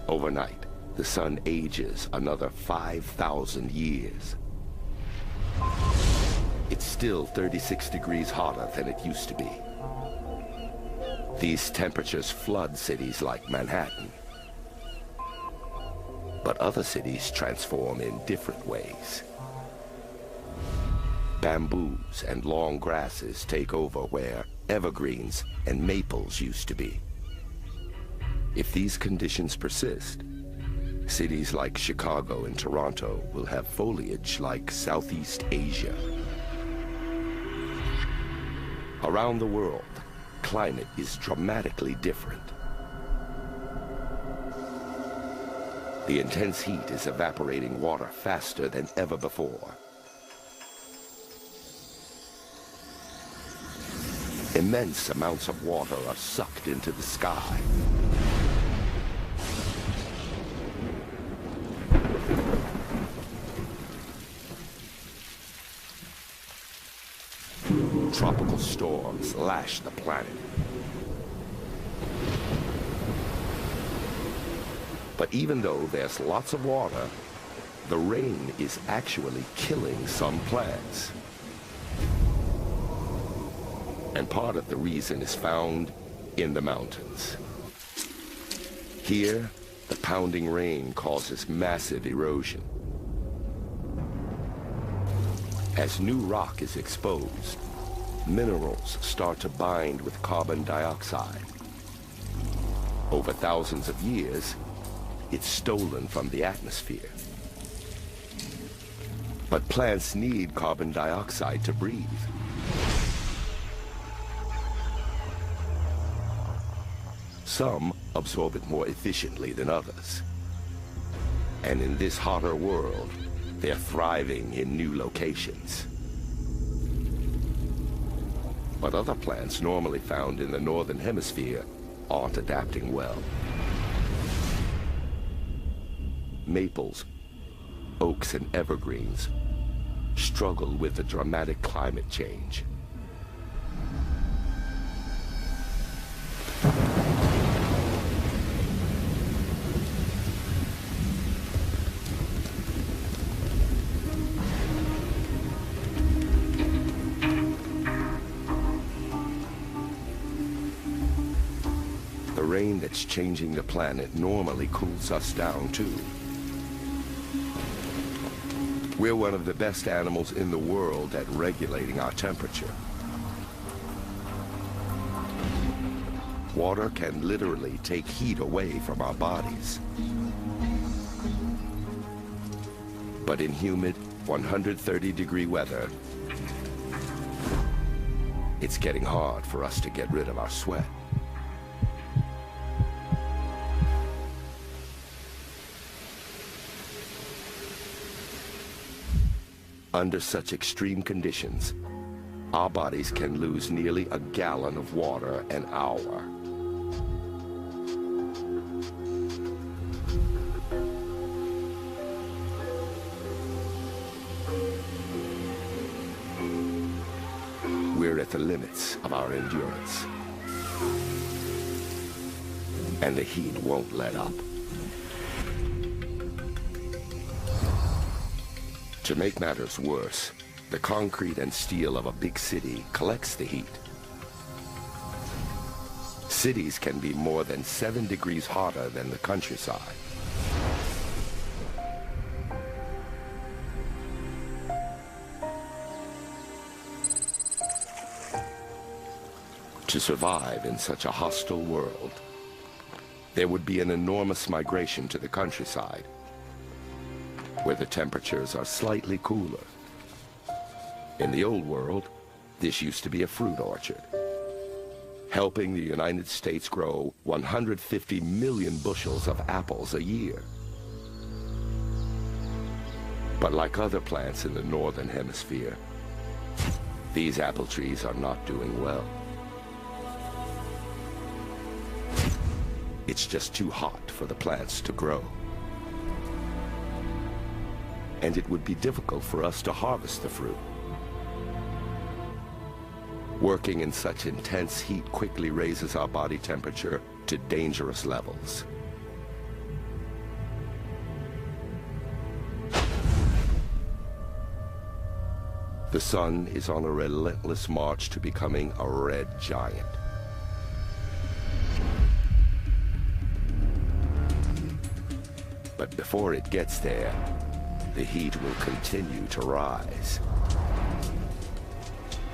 Overnight, the sun ages another 5,000 years. It's still 36 degrees hotter than it used to be. These temperatures flood cities like Manhattan. But other cities transform in different ways. Bamboos and long grasses take over where evergreens and maples used to be. If these conditions persist, cities like Chicago and Toronto will have foliage like Southeast Asia. Around the world, climate is dramatically different. The intense heat is evaporating water faster than ever before. Immense amounts of water are sucked into the sky. Tropical storms lash the planet. But even though there's lots of water, the rain is actually killing some plants. And part of the reason is found in the mountains. Here, the pounding rain causes massive erosion. As new rock is exposed, minerals start to bind with carbon dioxide. Over thousands of years, it's stolen from the atmosphere. But plants need carbon dioxide to breathe. Some absorb it more efficiently than others. And in this hotter world, they're thriving in new locations. But other plants normally found in the northern hemisphere aren't adapting well. Maples, oaks, and evergreens struggle with the dramatic climate change. The rain that's changing the planet normally cools us down too. We're one of the best animals in the world at regulating our temperature. Water can literally take heat away from our bodies. But in humid, 130-degree weather, it's getting hard for us to get rid of our sweat. Under such extreme conditions, our bodies can lose nearly a gallon of water an hour. We're at the limits of our endurance. And the heat won't let up. To make matters worse, the concrete and steel of a big city collects the heat. Cities can be more than 7 degrees hotter than the countryside. To survive in such a hostile world, there would be an enormous migration to the countryside, where the temperatures are slightly cooler. In the old world, this used to be a fruit orchard, helping the United States grow 150 million bushels of apples a year. But like other plants in the northern hemisphere, these apple trees are not doing well. It's just too hot for the plants to grow. And it would be difficult for us to harvest the fruit. Working in such intense heat quickly raises our body temperature to dangerous levels. The sun is on a relentless march to becoming a red giant. But before it gets there, the heat will continue to rise.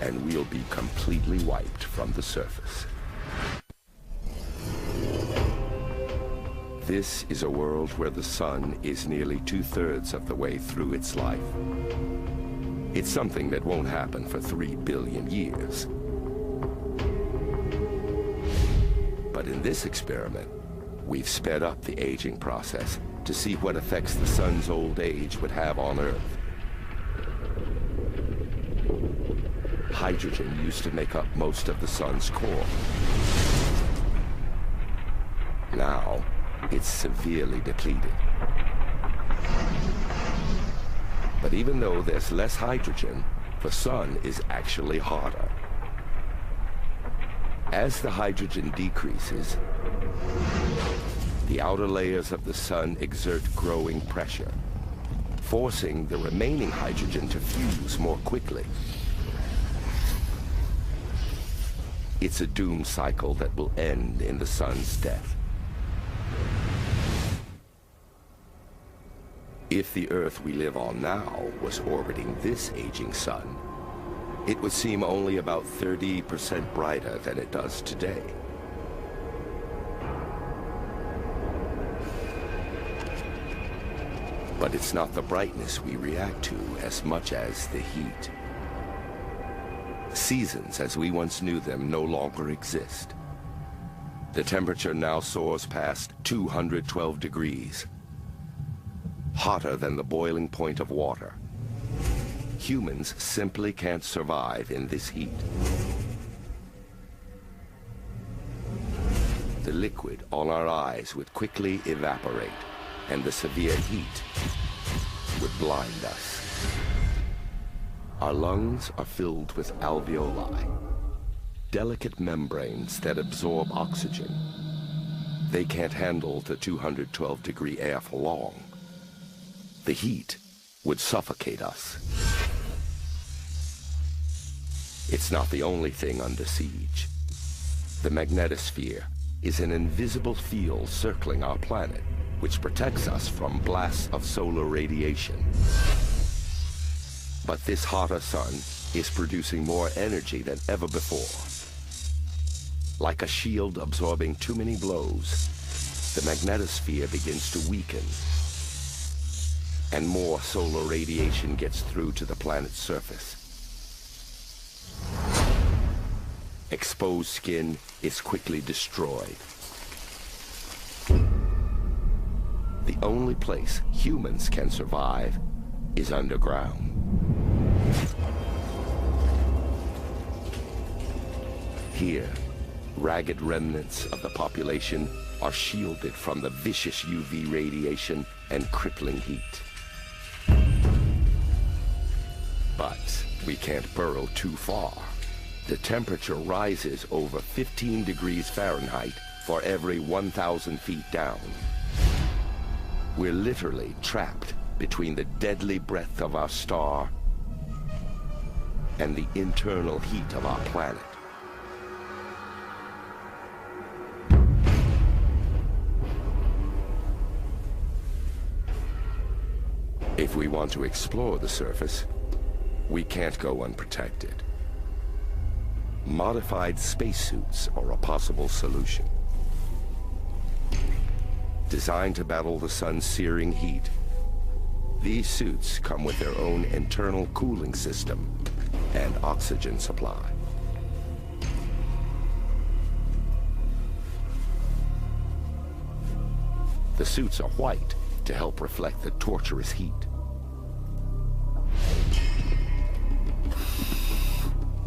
And we'll be completely wiped from the surface. This is a world where the sun is nearly 2/3 of the way through its life. It's something that won't happen for 3 billion years. But in this experiment, we've sped up the aging process to see what effects the sun's old age would have on Earth. Hydrogen used to make up most of the sun's core. Now, it's severely depleted. But even though there's less hydrogen, the sun is actually hotter. As the hydrogen decreases, the outer layers of the sun exert growing pressure, forcing the remaining hydrogen to fuse more quickly. It's a doom cycle that will end in the sun's death. If the Earth we live on now was orbiting this aging sun, it would seem only about 30% brighter than it does today. But it's not the brightness we react to as much as the heat. Seasons as we once knew them no longer exist. The temperature now soars past 212 degrees. Hotter than the boiling point of water. Humans simply can't survive in this heat. The liquid on our eyes would quickly evaporate, and the severe heat would blind us. Our lungs are filled with alveoli, delicate membranes that absorb oxygen. They can't handle the 212-degree air for long. The heat would suffocate us. It's not the only thing under siege. The magnetosphere is an invisible field circling our planet, which protects us from blasts of solar radiation. But this hotter sun is producing more energy than ever before. Like a shield absorbing too many blows, the magnetosphere begins to weaken, and more solar radiation gets through to the planet's surface. Exposed skin is quickly destroyed. The only place humans can survive is underground. Here, ragged remnants of the population are shielded from the vicious UV radiation and crippling heat. But we can't burrow too far. The temperature rises over 15 degrees Fahrenheit for every 1,000 feet down. We're literally trapped between the deadly breath of our star and the internal heat of our planet. If we want to explore the surface, we can't go unprotected. Modified spacesuits are a possible solution. Designed to battle the sun's searing heat, these suits come with their own internal cooling system and oxygen supply. The suits are white to help reflect the torturous heat.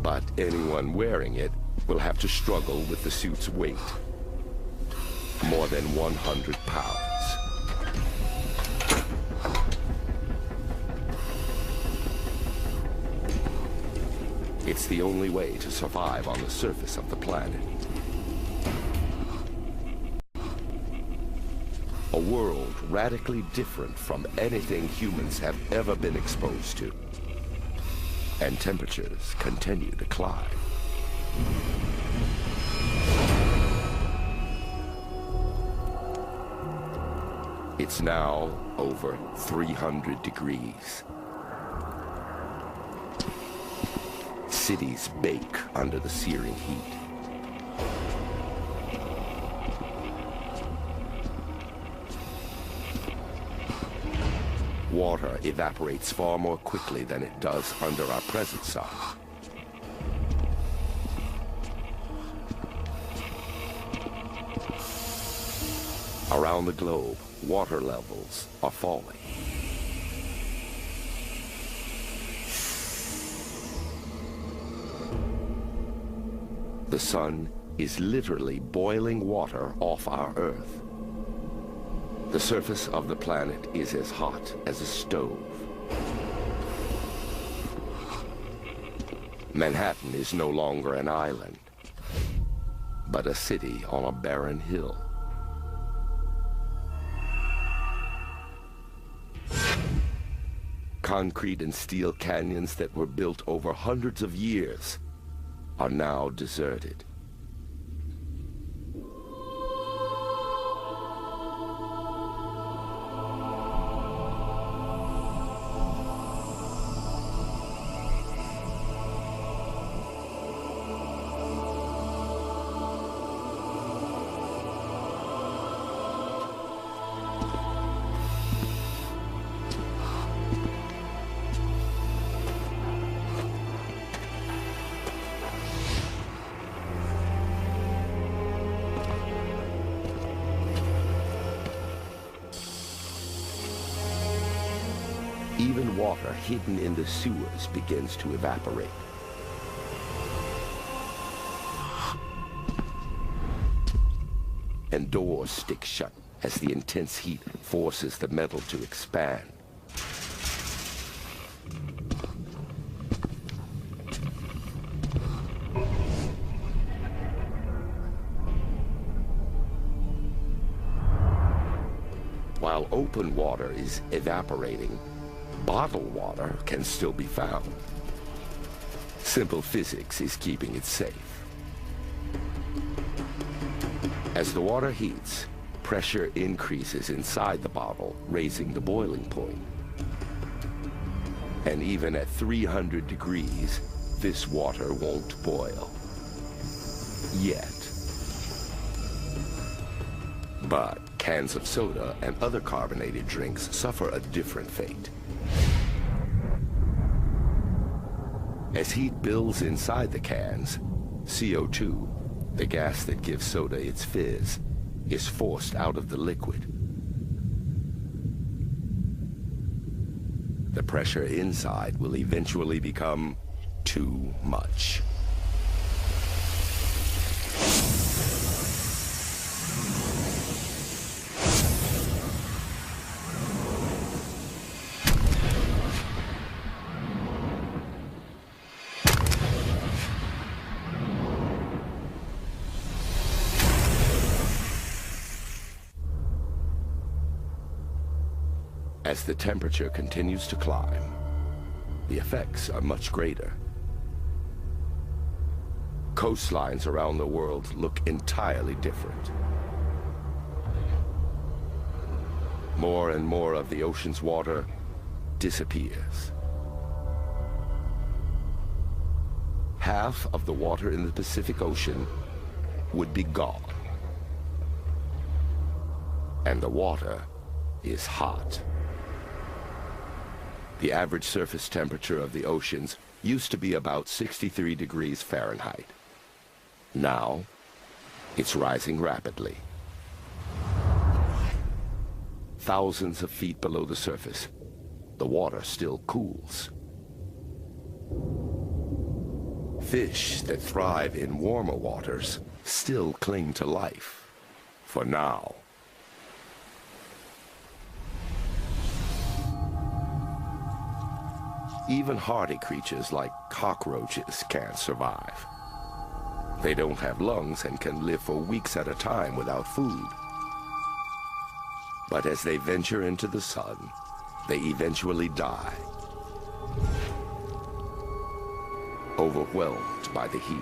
But anyone wearing it will have to struggle with the suit's weight. More than 100 pounds. It's the only way to survive on the surface of the planet. A world radically different from anything humans have ever been exposed to. and temperatures continue to climb. It's now over 300 degrees. Cities bake under the searing heat. Water evaporates far more quickly than it does under our present sun. Around the globe, water levels are falling. The sun is literally boiling water off our Earth. The surface of the planet is as hot as a stove. Manhattan is no longer an island, but a city on a barren hill. Concrete and steel canyons that were built over hundreds of years are now deserted. Even water hidden in the sewers begins to evaporate. And doors stick shut as the intense heat forces the metal to expand. While open water is evaporating, bottled water can still be found. Simple physics is keeping it safe. As the water heats, pressure increases inside the bottle, raising the boiling point. And even at 300 degrees, this water won't boil. Yet. But cans of soda and other carbonated drinks suffer a different fate. As heat builds inside the cans, CO2, the gas that gives soda its fizz, is forced out of the liquid. The pressure inside will eventually become too much. As the temperature continues to climb, the effects are much greater. Coastlines around the world look entirely different. More and more of the ocean's water disappears. Half of the water in the Pacific Ocean would be gone. And the water is hot. The average surface temperature of the oceans used to be about 63 degrees Fahrenheit. Now, it's rising rapidly. Thousands of feet below the surface, the water still cools. Fish that thrive in warmer waters still cling to life, for now. Even hardy creatures like cockroaches can't survive. They don't have lungs and can live for weeks at a time without food. But as they venture into the sun, they eventually die. overwhelmed by the heat.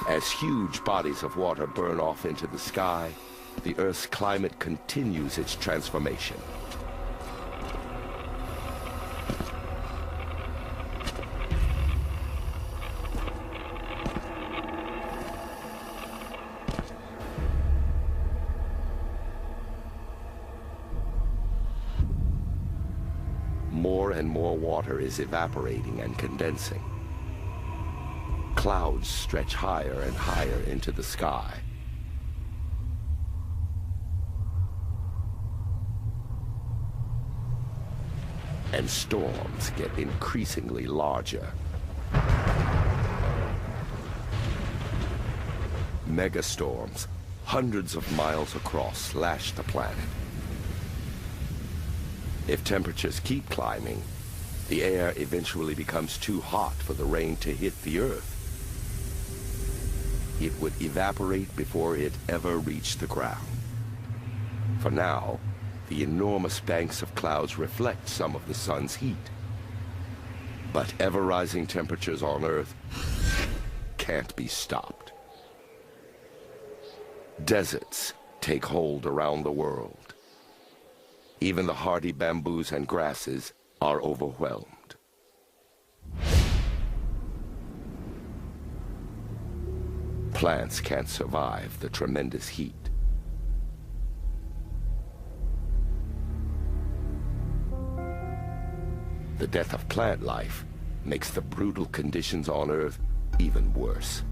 As huge bodies of water burn off into the sky, the Earth's climate continues its transformation. More and more water is evaporating and condensing. Clouds stretch higher and higher into the sky. And storms get increasingly larger. Megastorms, hundreds of miles across, lash the planet. If temperatures keep climbing, the air eventually becomes too hot for the rain to hit the Earth. It would evaporate before it ever reached the ground. For now, the enormous banks of clouds reflect some of the sun's heat. But ever-rising temperatures on Earth can't be stopped. Deserts take hold around the world. Even the hardy bamboos and grasses are overwhelmed. Plants can't survive the tremendous heat. The death of plant life makes the brutal conditions on Earth even worse.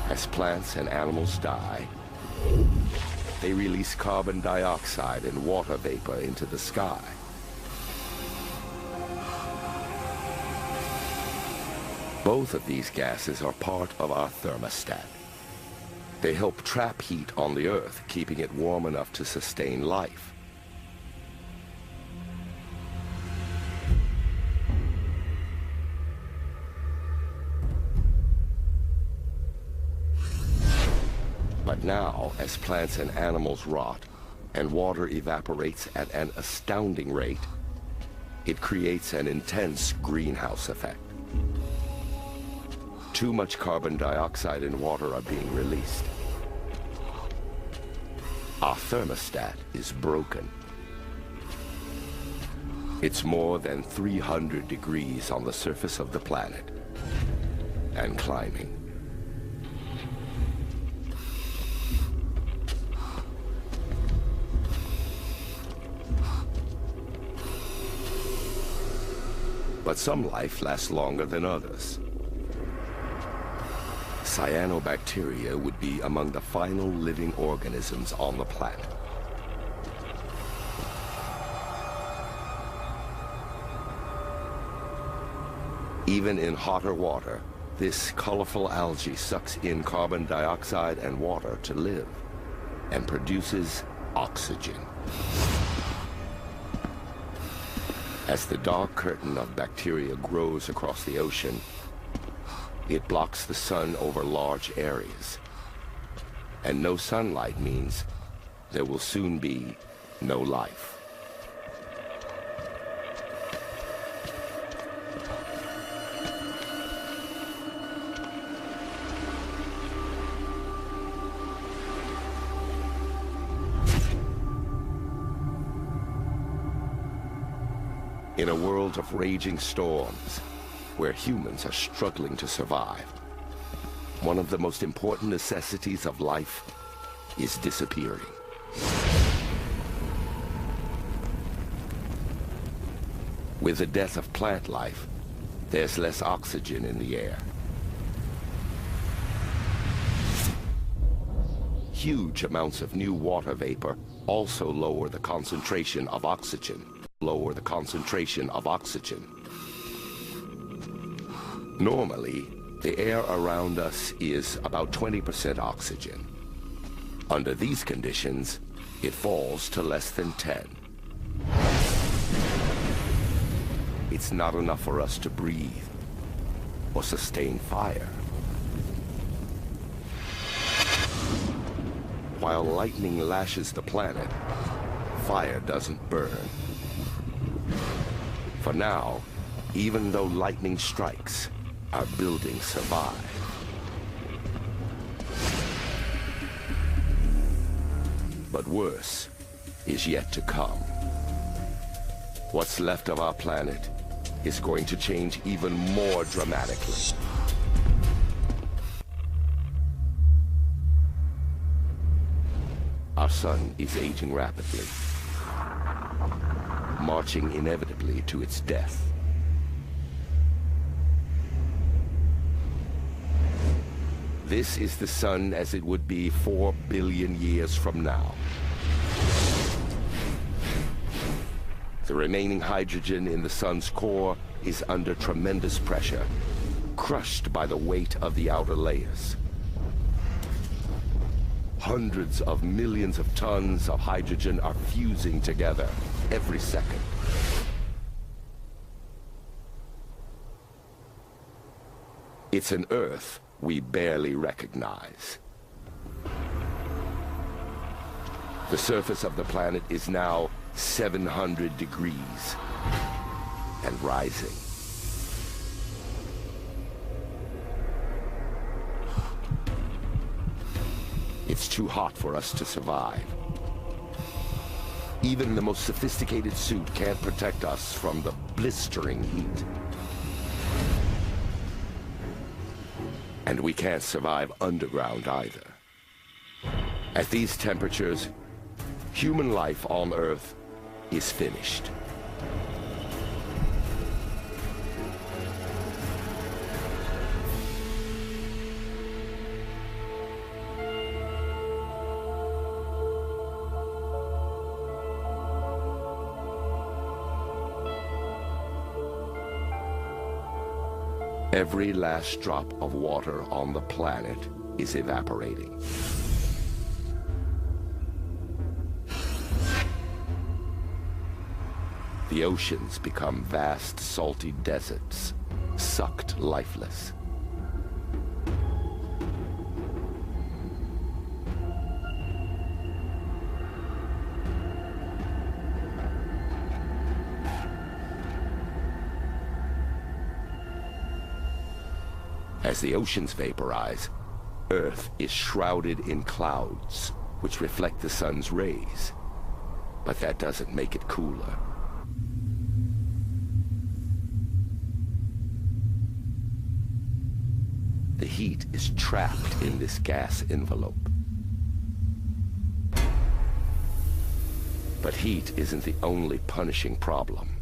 As plants and animals die, they release carbon dioxide and water vapor into the sky. Both of these gases are part of our thermostat. They help trap heat on the Earth, keeping it warm enough to sustain life. But now, as plants and animals rot, and water evaporates at an astounding rate, it creates an intense greenhouse effect. Too much carbon dioxide and water are being released. Our thermostat is broken. It's more than 300 degrees on the surface of the planet, and climbing. But some life lasts longer than others. Cyanobacteria would be among the final living organisms on the planet. Even in hotter water, this colorful algae sucks in carbon dioxide and water to live, and produces oxygen. As the dark curtain of bacteria grows across the ocean, it blocks the sun over large areas. And no sunlight means there will soon be no life. In a world of raging storms, where humans are struggling to survive, one of the most important necessities of life is disappearing. With the death of plant life, there's less oxygen in the air. Huge amounts of new water vapor also lower the concentration of oxygen. Normally, the air around us is about 20% oxygen. Under these conditions, it falls to less than 10. It's not enough for us to breathe or sustain fire. While lightning lashes the planet, fire doesn't burn. For now, even though lightning strikes, our buildings survive. But worse is yet to come. What's left of our planet is going to change even more dramatically. Our sun is aging rapidly, marching inevitably to its death. This is the sun as it would be 4 billion years from now. The remaining hydrogen in the sun's core is under tremendous pressure, crushed by the weight of the outer layers. Hundreds of millions of tons of hydrogen are fusing together every second. It's an Earth we barely recognize. The surface of the planet is now 700 degrees and rising. It's too hot for us to survive. Even the most sophisticated suit can't protect us from the blistering heat. And we can't survive underground either. At these temperatures, human life on Earth is finished. Every last drop of water on the planet is evaporating. The oceans become vast, salty deserts, sucked lifeless. As the oceans vaporize, Earth is shrouded in clouds, which reflect the sun's rays. But that doesn't make it cooler. The heat is trapped in this gas envelope. But heat isn't the only punishing problem.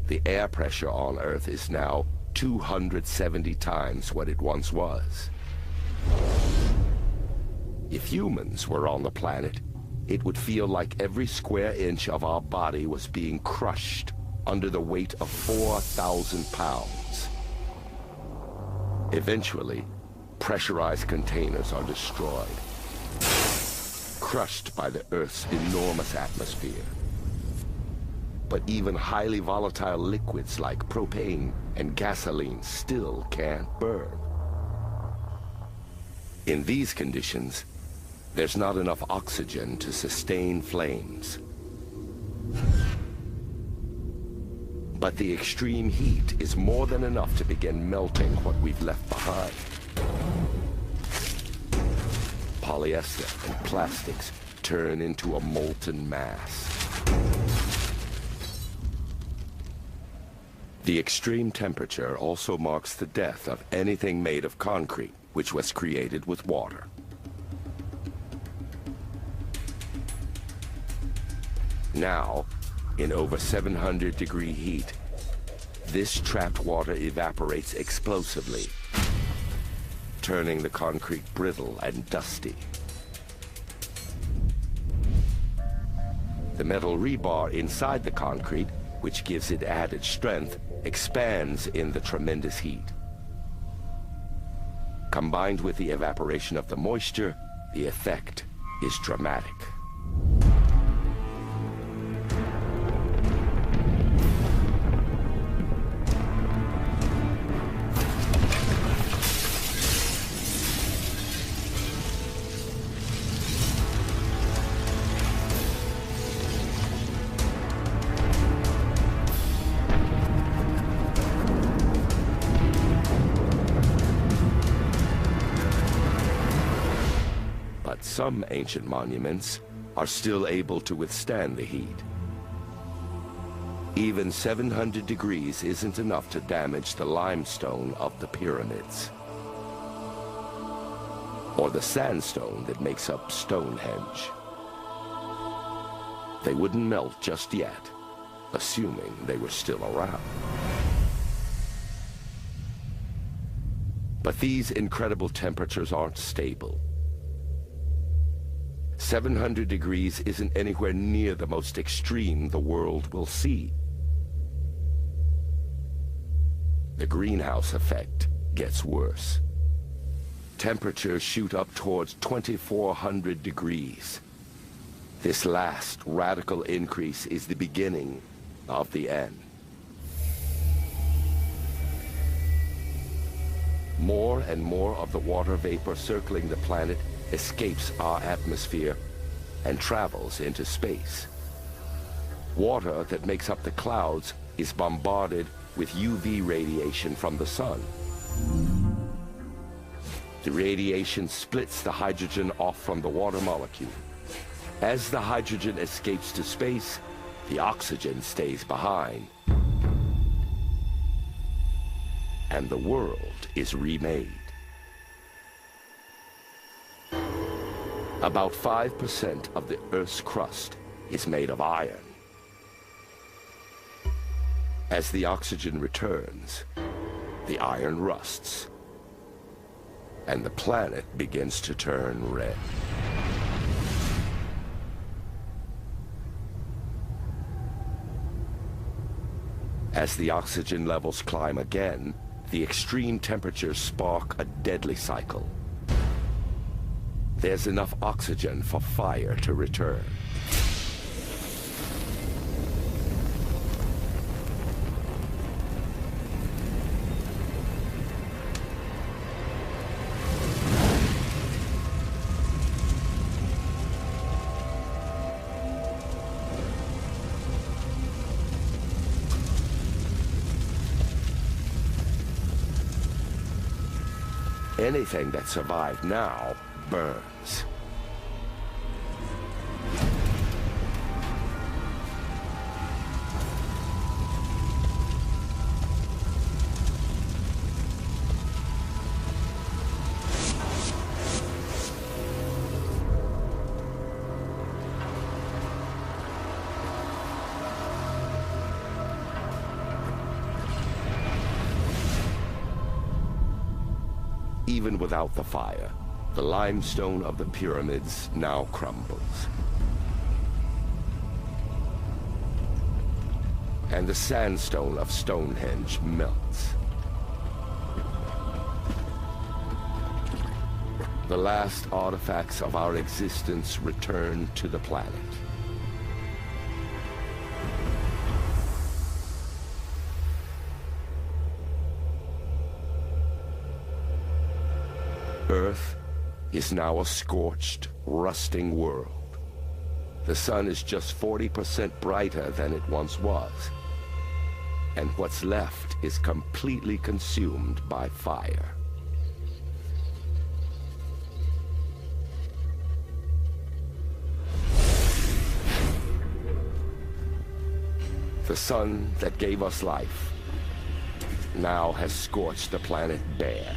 The air pressure on Earth is now 270 times what it once was. If humans were on the planet, it would feel like every square inch of our body was being crushed under the weight of 4,000 pounds. Eventually, pressurized containers are destroyed, crushed by the Earth's enormous atmosphere. But even highly volatile liquids like propane and gasoline still can't burn. In these conditions, there's not enough oxygen to sustain flames. But the extreme heat is more than enough to begin melting what we've left behind. Polyester and plastics turn into a molten mass. The extreme temperature also marks the death of anything made of concrete, which was created with water. Now, in over 700-degree heat, this trapped water evaporates explosively, turning the concrete brittle and dusty. The metal rebar inside the concrete, which gives it added strength, expands in the tremendous heat. Combined with the evaporation of the moisture, The effect is dramatic. But some ancient monuments are still able to withstand the heat. Even 700 degrees isn't enough to damage the limestone of the pyramids, or the sandstone that makes up Stonehenge. They wouldn't melt just yet, assuming they were still around. But these incredible temperatures aren't stable. 700 degrees isn't anywhere near the most extreme the world will see. The greenhouse effect gets worse. Temperatures shoot up towards 2,400 degrees. This last radical increase is the beginning of the end. More and more of the water vapor circling the planet escapes our atmosphere and travels into space. Water that makes up the clouds is bombarded with UV radiation from the sun. The radiation splits the hydrogen off from the water molecule. As the hydrogen escapes to space, the oxygen stays behind, and the world is remade. About 5% of the Earth's crust is made of iron. As the oxygen returns, the iron rusts, and the planet begins to turn red. As the oxygen levels climb again, the extreme temperatures spark a deadly cycle. There's enough oxygen for fire to return. Anything that survived now burns. Even without the fire, the limestone of the pyramids now crumbles. And the sandstone of Stonehenge melts. The last artifacts of our existence return to the planet. Earth is now a scorched, rusting world. The sun is just 40% brighter than it once was, and what's left is completely consumed by fire. The sun that gave us life now has scorched the planet bare.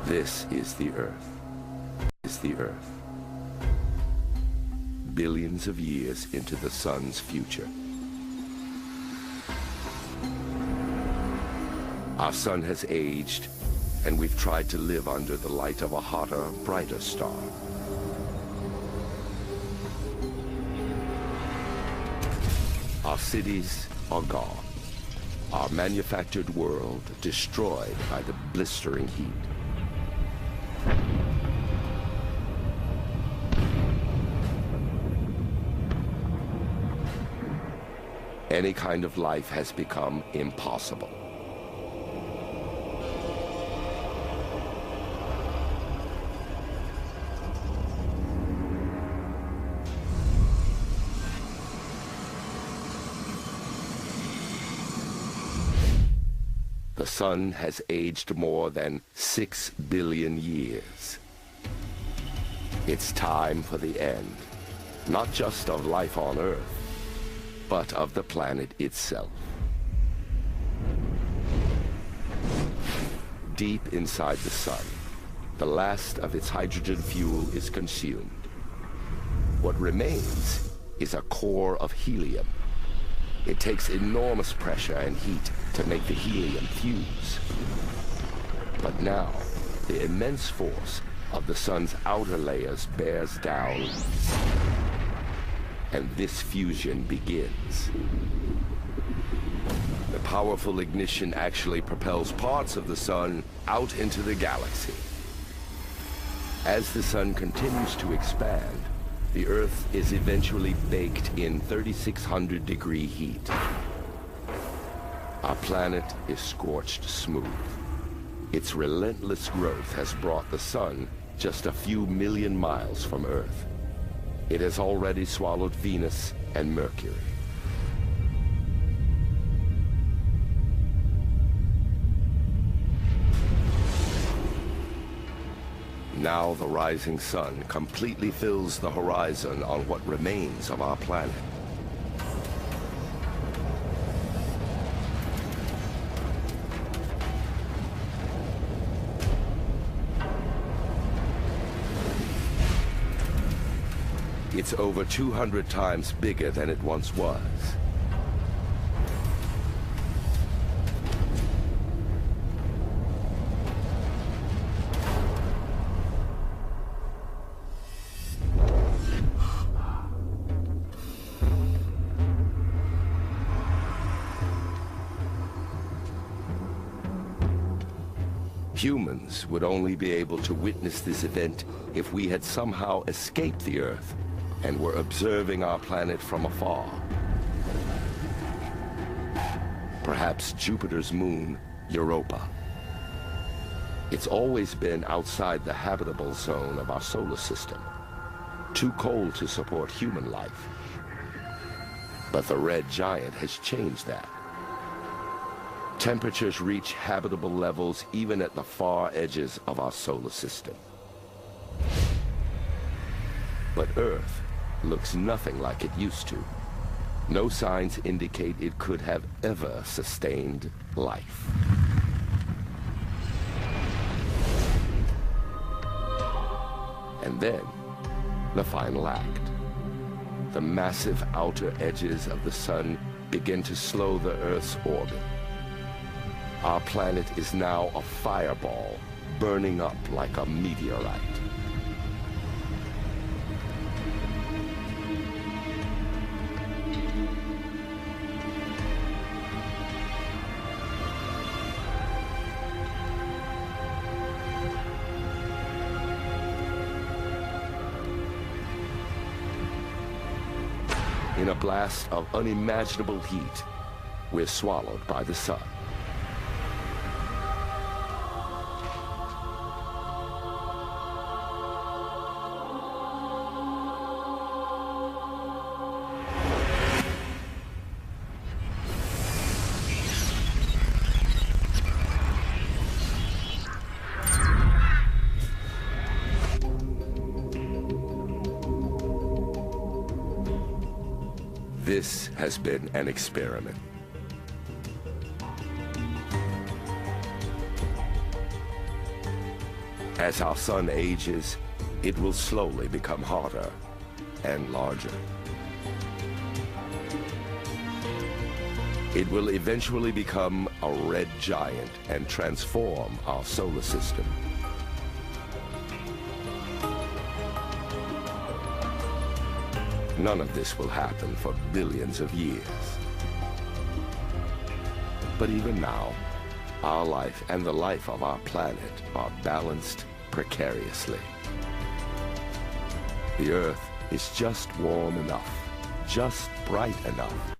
This is the Earth. Billions of years into the sun's future. Our sun has aged, and we've tried to live under the light of a hotter, brighter star. Our cities are gone. Our manufactured world destroyed by the blistering heat. Any kind of life has become impossible. The sun has aged more than 6 billion years. It's time for the end, not just of life on Earth, but of the planet itself. Deep inside the sun, the last of its hydrogen fuel is consumed. What remains is a core of helium. It takes enormous pressure and heat to make the helium fuse. But now, the immense force of the sun's outer layers bears down, and this fusion begins. The powerful ignition actually propels parts of the sun out into the galaxy. As the sun continues to expand, the Earth is eventually baked in 3,600-degree heat. Our planet is scorched smooth. Its relentless growth has brought the sun just a few million miles from Earth. It has already swallowed Venus and Mercury. Now the rising sun completely fills the horizon on what remains of our planet. It's over 200 times bigger than it once was. Humans would only be able to witness this event if we had somehow escaped the Earth and were observing our planet from afar. Perhaps Jupiter's moon, Europa. It's always been outside the habitable zone of our solar system, too cold to support human life. But the red giant has changed that. Temperatures reach habitable levels even at the far edges of our solar system. But Earth looks nothing like it used to. No signs indicate it could have ever sustained life. And then, the final act. The massive outer edges of the sun begin to slow the Earth's orbit. Our planet is now a fireball, burning up like a meteorite. In a blast of unimaginable heat, we're swallowed by the sun. This has been an experiment. As our sun ages, it will slowly become hotter and larger. It will eventually become a red giant and transform our solar system. None of this will happen for billions of years. But even now, our life and the life of our planet are balanced precariously. The Earth is just warm enough, just bright enough,